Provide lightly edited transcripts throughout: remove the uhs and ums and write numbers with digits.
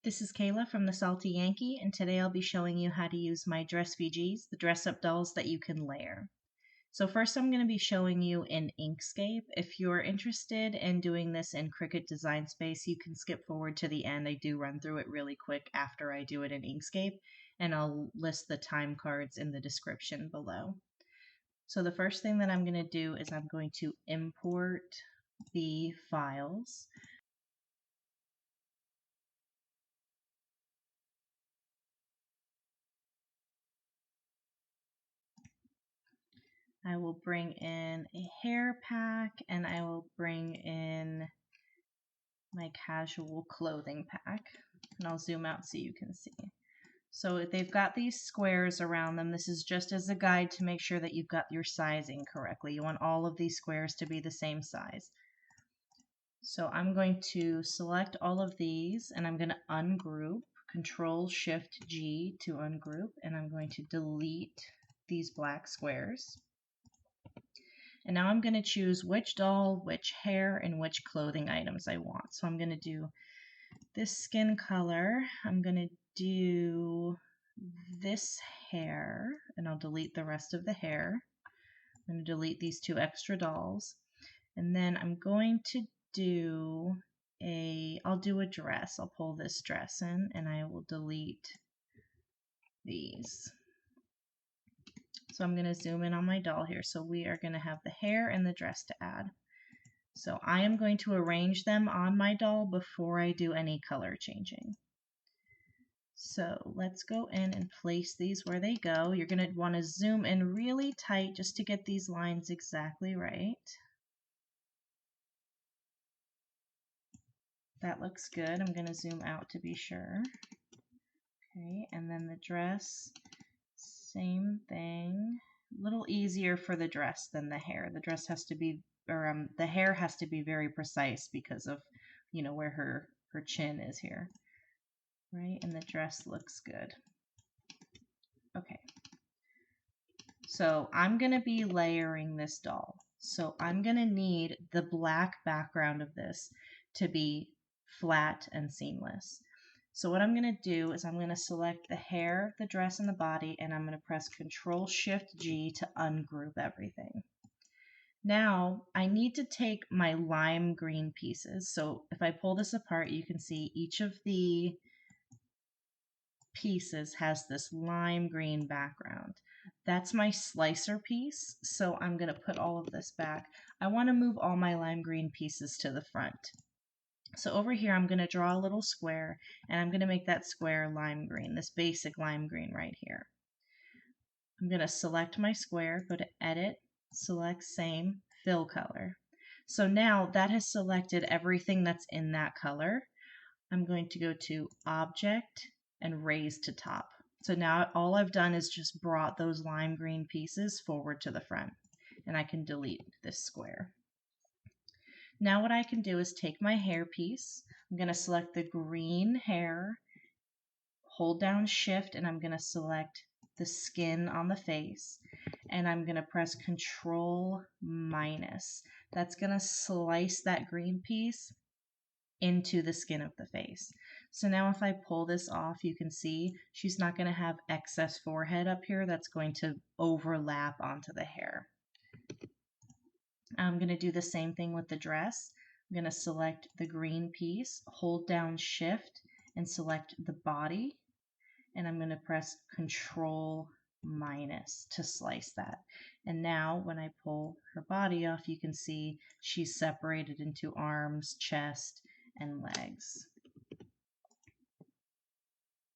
This is Kayla from the Salty Yankee, and today I'll be showing you how to use my DressVGs, the dress-up dolls that you can layer. So first I'm going to be showing you in Inkscape. If you're interested in doing this in Cricut Design Space, you can skip forward to the end. I do run through it really quick after I do it in Inkscape, and I'll list the time cards in the description below. So the first thing that I'm going to do is I'm going to import the files. I will bring in a hair pack, and I will bring in my casual clothing pack, and I'll zoom out so you can see. So they've got these squares around them. This is just as a guide to make sure that you've got your sizing correctly. You want all of these squares to be the same size. So I'm going to select all of these, and I'm going to ungroup, Control-Shift-G to ungroup, and I'm going to delete these black squares. And now I'm going to choose which doll, which hair, and which clothing items I want. So I'm going to do this skin color. I'm going to do this hair, and I'll delete the rest of the hair. I'm going to delete these two extra dolls. And then I'm going to do I'll do a dress. I'll pull this dress in, and I will delete these. So I'm going to zoom in on my doll here. So we are going to have the hair and the dress to add. So I am going to arrange them on my doll before I do any color changing. So let's go in and place these where they go. You're going to want to zoom in really tight just to get these lines exactly right. That looks good. I'm going to zoom out to be sure. Okay, and then the dress, same thing. A little easier for the dress than the hair. The dress has to be, the hair has to be very precise because of, you know, where her chin is here, right? And the dress looks good. Okay. So I'm going to be layering this doll. So I'm going to need the black background of this to be flat and seamless. So what I'm going to do is I'm going to select the hair, the dress, and the body, and I'm going to press Control-Shift-G to ungroup everything. Now I need to take my lime green pieces. So if I pull this apart, you can see each of the pieces has this lime green background. That's my slicer piece, so I'm going to put all of this back. I want to move all my lime green pieces to the front. So over here, I'm going to draw a little square, and I'm going to make that square lime green, this basic lime green right here. I'm going to select my square, go to Edit, select Same, Fill Color. So now that has selected everything that's in that color. I'm going to go to Object and Raise to Top. So now all I've done is just brought those lime green pieces forward to the front, and I can delete this square. Now what I can do is take my hair piece. I'm going to select the green hair, hold down Shift, and I'm going to select the skin on the face, and I'm going to press Control-. That's going to slice that green piece into the skin of the face. So now if I pull this off, you can see she's not going to have excess forehead up here that's going to overlap onto the hair. I'm going to do the same thing with the dress. I'm going to select the green piece, hold down Shift, and select the body, and I'm going to press Control- to slice that. And now when I pull her body off, you can see she's separated into arms, chest, and legs.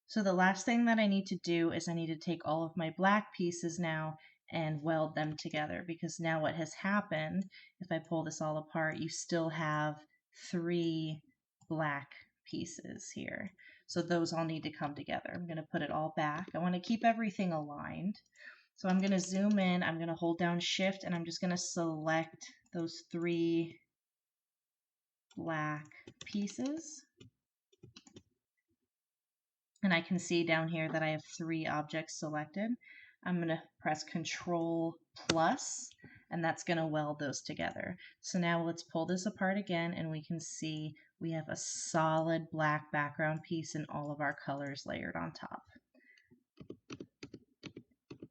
So the last thing that I need to do is I need to take all of my black pieces now and weld them together, because now what has happened, if I pull this all apart, you still have 3 black pieces here. So those all need to come together. I'm going to put it all back. I want to keep everything aligned. So I'm going to zoom in, I'm going to hold down Shift, and I'm just going to select those 3 black pieces. And I can see down here that I have 3 objects selected. I'm going to press Control+, and that's going to weld those together. So now let's pull this apart again, and we can see we have a solid black background piece and all of our colors layered on top.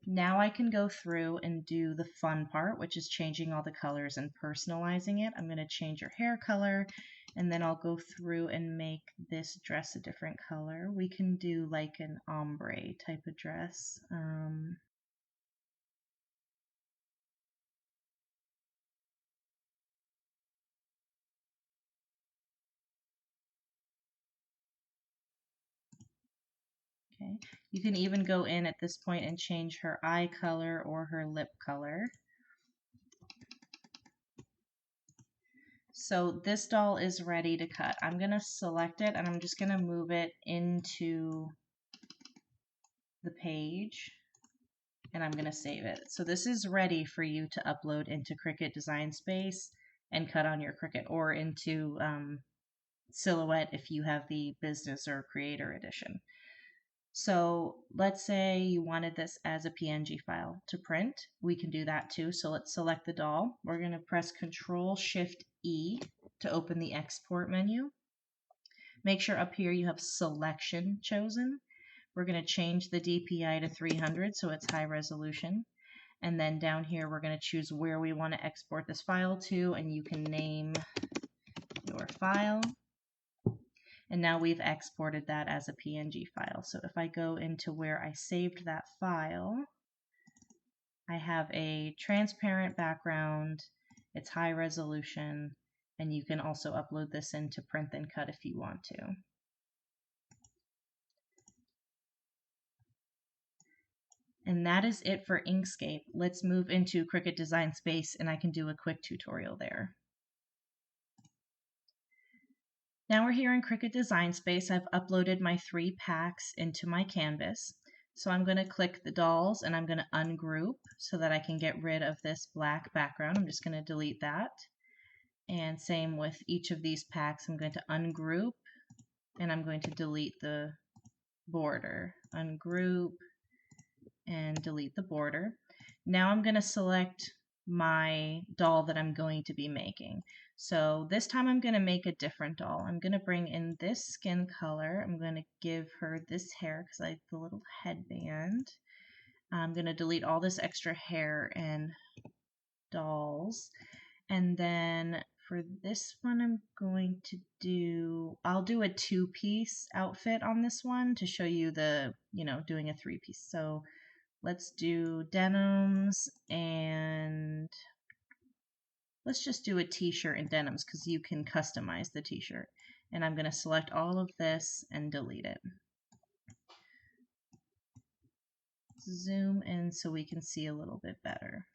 Now I can go through and do the fun part, which is changing all the colors and personalizing it. I'm going to change your hair color, and then I'll go through and make this dress a different color. We can do like an ombre type of dress. Okay. You can even go in at this point and change her eye color or her lip color. So this doll is ready to cut. I'm going to select it and I'm just going to move it into the page and I'm going to save it. So this is ready for you to upload into Cricut Design Space and cut on your Cricut, or into Silhouette if you have the business or creator edition. So let's say you wanted this as a PNG file to print. We can do that too. So let's select the doll. We're going to press Control-Shift-E to open the export menu. Make sure up here you have selection chosen. We're going to change the DPI to 300 so it's high resolution. And then down here we're going to choose where we want to export this file to, and you can name your file. And now we've exported that as a PNG file. So if I go into where I saved that file, I have a transparent background, it's high resolution, and you can also upload this into Print and Cut if you want to. And that is it for Inkscape. Let's move into Cricut Design Space and I can do a quick tutorial there. Now we're here in Cricut Design Space. I've uploaded my 3 packs into my canvas. So I'm going to click the dolls and I'm going to ungroup so that I can get rid of this black background. I'm just going to delete that. And same with each of these packs. I'm going to ungroup and I'm going to delete the border. Ungroup and delete the border. Now I'm going to select my doll that I'm going to be making. So this time I'm going to make a different doll. I'm going to bring in this skin color. I'm going to give her this hair because I like the little headband. I'm going to delete all this extra hair and dolls. And then for this one I'll do a 2-piece outfit on this one to show you the, doing a 3-piece. So let's do denims, and let's just do a t-shirt and denims because you can customize the t-shirt. And I'm going to select all of this and delete it. Zoom in so we can see a little bit better.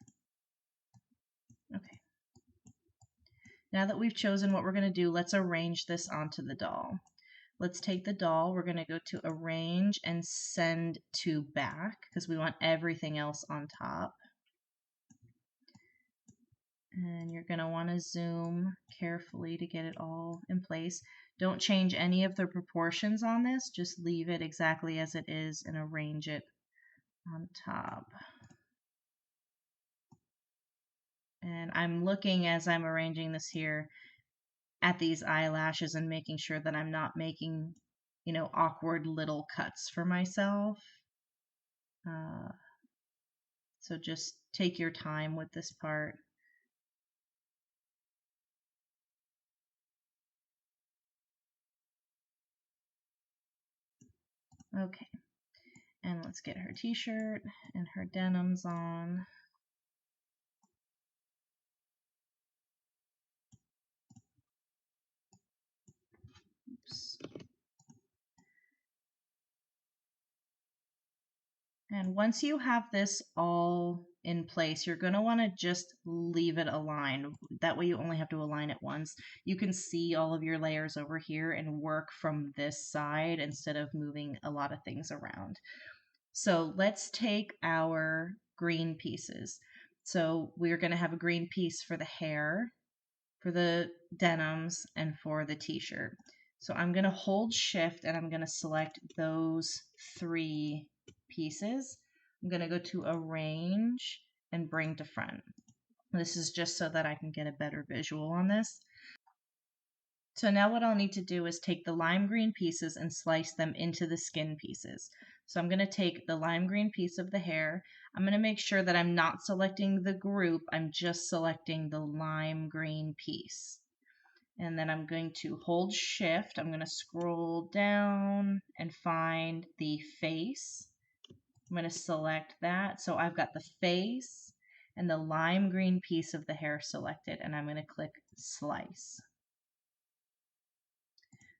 Okay. Now that we've chosen what we're going to do, let's arrange this onto the doll. Let's take the doll, we're going to go to Arrange and Send to Back because we want everything else on top. And you're going to want to zoom carefully to get it all in place. Don't change any of the proportions on this, just leave it exactly as it is and arrange it on top. And I'm looking as I'm arranging this here at these eyelashes and making sure that I'm not making, awkward little cuts for myself. So just take your time with this part. Okay, and let's get her t-shirt and her denims on. Oops. And once you have this all in place, you're going to want to just leave it aligned. That way you only have to align it once. You can see all of your layers over here and work from this side instead of moving a lot of things around. So let's take our green pieces. So we're going to have a green piece for the hair, for the denims, and for the t-shirt. So I'm going to hold Shift and I'm going to select those 3 pieces. I'm going to go to Arrange and Bring to Front. This is just so that I can get a better visual on this. So now what I'll need to do is take the lime green pieces and slice them into the skin pieces. So I'm going to take the lime green piece of the hair. I'm going to make sure that I'm not selecting the group. I'm just selecting the lime green piece. And then I'm going to hold shift. I'm going to scroll down and find the face. I'm going to select that. So I've got the face and the lime green piece of the hair selected, and I'm going to click slice.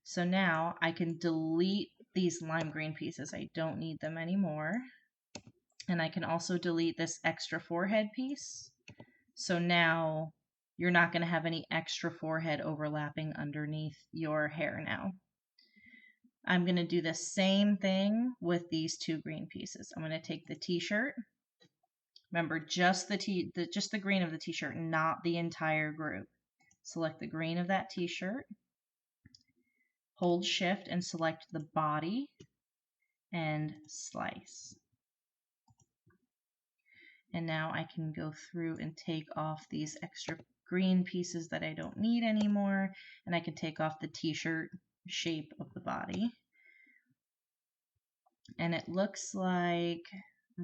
So now I can delete these lime green pieces. I don't need them anymore. And I can also delete this extra forehead piece. So now you're not going to have any extra forehead overlapping underneath your hair now. I'm going to do the same thing with these two green pieces. I'm going to take the t-shirt. Remember, just the green of the t-shirt, not the entire group. Select the green of that t-shirt. Hold shift and select the body and slice. And now I can go through and take off these extra green pieces that I don't need anymore, and I can take off the t-shirt shape of the body. And it looks like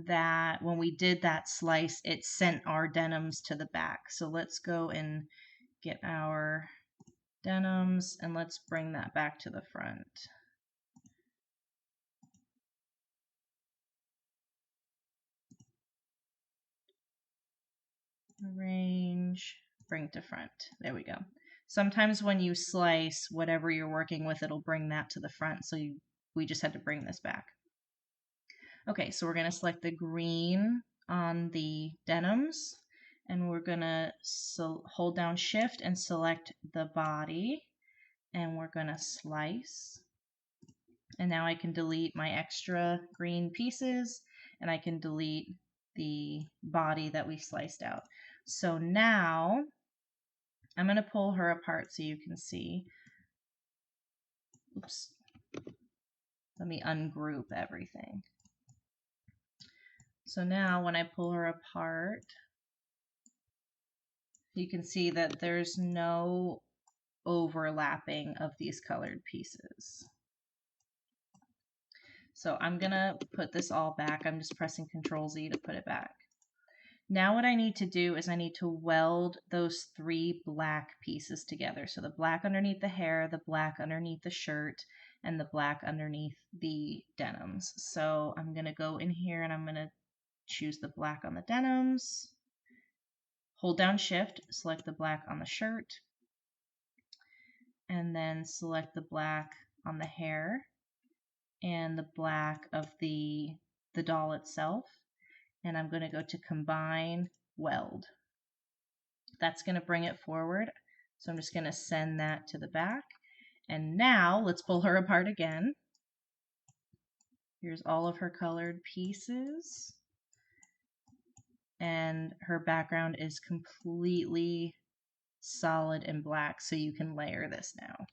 that when we did that slice, it sent our denims to the back. So let's go and get our denims and let's bring that back to the front. Arrange, bring to front. There we go. Sometimes when you slice whatever you're working with, it'll bring that to the front. So we just had to bring this back. Okay, so we're going to select the green on the denims, and we're going to hold down shift and select the body, and we're going to slice. And now I can delete my extra green pieces, and I can delete the body that we sliced out. So now I'm going to pull her apart so you can see. Oops. Let me ungroup everything. So now when I pull her apart, you can see that there's no overlapping of these colored pieces. So I'm going to put this all back. I'm just pressing Control Z to put it back. Now what I need to do is I need to weld those three black pieces together. So the black underneath the hair, the black underneath the shirt, and the black underneath the denims. So I'm going to go in here and I'm going to choose the black on the denims. Hold down shift, select the black on the shirt, and then select the black on the hair and the black of the doll itself. And I'm going to go to combine, weld. That's going to bring it forward. So I'm just going to send that to the back. And now let's pull her apart again. Here's all of her colored pieces. And her background is completely solid and black, so you can layer this now.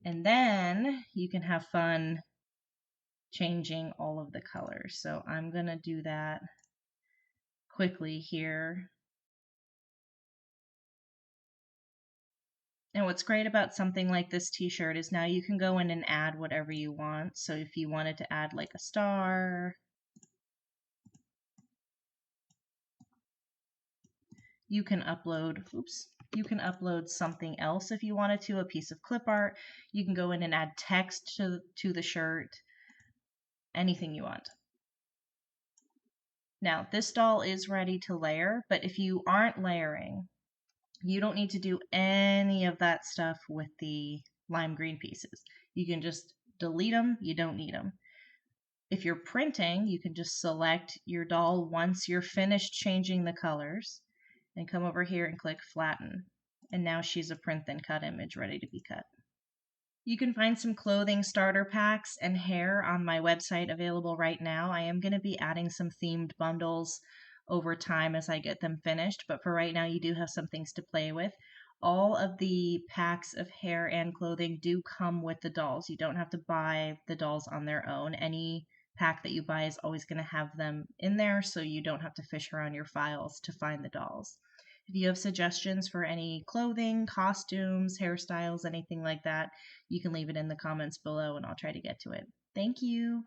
And then you can have fun changing all of the colors. So I'm going to do that quickly here. And what's great about something like this t-shirt is now you can go in and add whatever you want. So if you wanted to add like a star, you can upload, you can upload something else if you wanted to, a piece of clip art. You can go in and add text to the shirt, anything you want. Now, this doll is ready to layer, but if you aren't layering, you don't need to do any of that stuff with the lime green pieces. You can just delete them, you don't need them. If you're printing, you can just select your doll once you're finished changing the colors and come over here and click flatten. And now she's a print then cut image ready to be cut. You can find some clothing starter packs and hair on my website available right now. I am going to be adding some themed bundles over time as I get them finished, but for right now you do have some things to play with. All of the packs of hair and clothing do come with the dolls. You don't have to buy the dolls on their own. Any pack that you buy is always going to have them in there, so you don't have to fish around your files to find the dolls. If you have suggestions for any clothing, costumes, hairstyles, anything like that, you can leave it in the comments below and I'll try to get to it. Thank you.